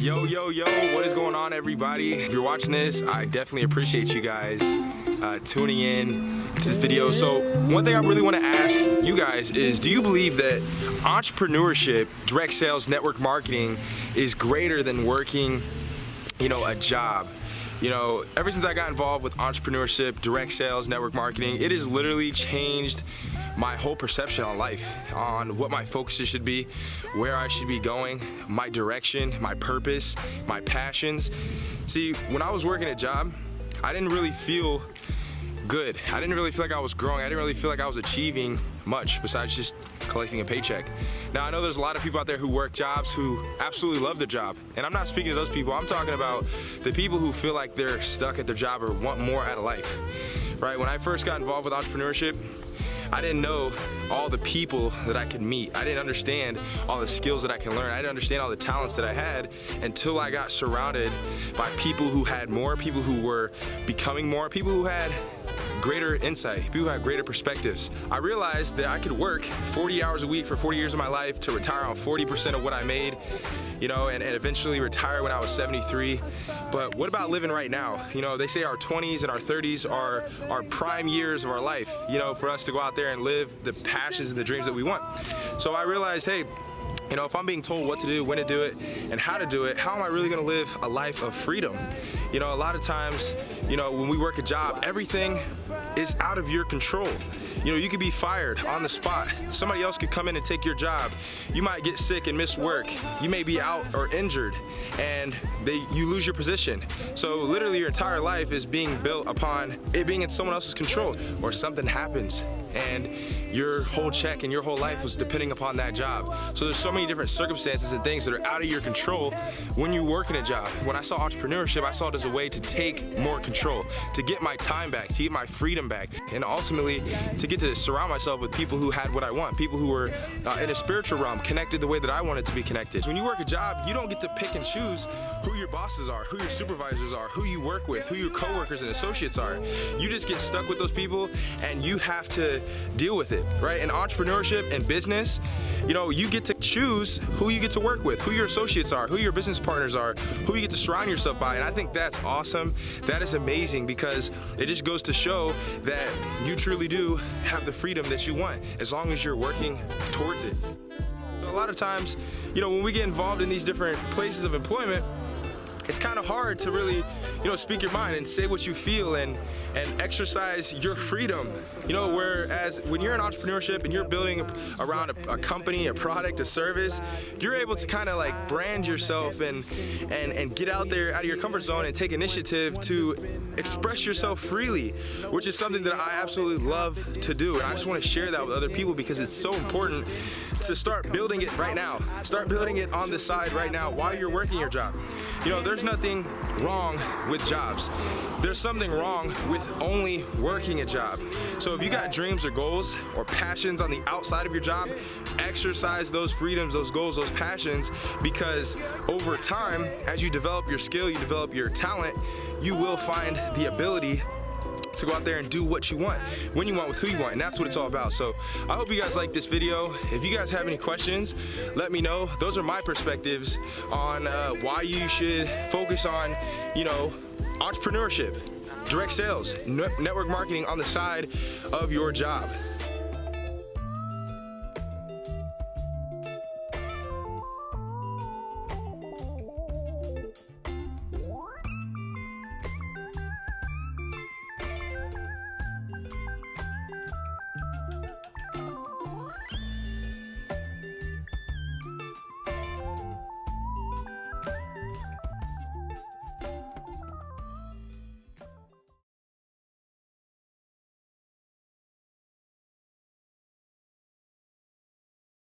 Yo, what is going on, everybody? If you're watching this, I definitely appreciate you guys tuning in to this video. So one thing I really want to ask you guys is, do you believe that entrepreneurship, direct sales, network marketing is greater than working, a job? Ever since I got involved with entrepreneurship, direct sales, network marketing, it has literally changed my whole perception on life, on what my focuses should be, where I should be going, my direction, my purpose, my passions. See, when I was working a job, I didn't really feel good. I didn't really feel like I was growing. I didn't really feel like I was achieving much besides just collecting a paycheck. Now, I know there's a lot of people out there who work jobs who absolutely love their job, and I'm not speaking to those people. I'm talking about the people who feel like they're stuck at their job or want more out of life, right? When I first got involved with entrepreneurship, I didn't know all the people that I could meet. I didn't understand all the skills that I can learn. I didn't understand all the talents that I had until I got surrounded by people who had more, people who were becoming more, people who had greater insight, people who had greater perspectives. I realized that I could work 40 hours a week for 40 years of my life to retire on 40% of what I made, and eventually retire when I was 73. But what about living right now? They say our 20s and our 30s are our prime years of our life, for us to go out there and live the passions and the dreams that we want. So I realized, hey, if I'm being told what to do, when to do it, and how to do it, how am I really gonna live a life of freedom? A lot of times, when we work a job, everything is out of your control. You could be fired on the spot. Somebody else could come in and take your job. You might get sick and miss work. You may be out or injured, and you lose your position. So literally your entire life is being built upon it being in someone else's control, or something happens and your whole check and your whole life was depending upon that job. So there's so many different circumstances and things that are out of your control when you work in a job. When I saw entrepreneurship, I saw it as a way to take more control, to get my time back, to get my freedom back, and ultimately to get to surround myself with people who had what I want, people who were in a spiritual realm, connected the way that I wanted to be connected. When you work a job, you don't get to pick and choose who your bosses are, who your supervisors are, who you work with, who your coworkers and associates are. You just get stuck with those people and you have to deal with it, right? In entrepreneurship and business, you get to choose who you get to work with, who your associates are, who your business partners are, who you get to surround yourself by. And I think that's awesome. That is amazing, because it just goes to show that you truly do have the freedom that you want as long as you're working towards it. So a lot of times, when we get involved in these different places of employment, it's kind of hard to really, speak your mind and say what you feel and exercise your freedom. Whereas when you're in entrepreneurship and you're building around a company, a product, a service, you're able to kind of like brand yourself and get out there out of your comfort zone and take initiative to express yourself freely, which is something that I absolutely love to do. And I just want to share that with other people because it's so important to start building it right now. Start building it on the side right now while you're working your job. There's nothing wrong with jobs. There's something wrong with only working a job. So if you got dreams or goals or passions on the outside of your job, exercise those freedoms, those goals, those passions, because over time, as you develop your skill, you develop your talent, you will find the ability to go out there and do what you want, when you want, with who you want, and that's what it's all about. So I hope you guys like this video. If you guys have any questions, let me know. Those are my perspectives on why you should focus on, entrepreneurship, direct sales, network marketing on the side of your job.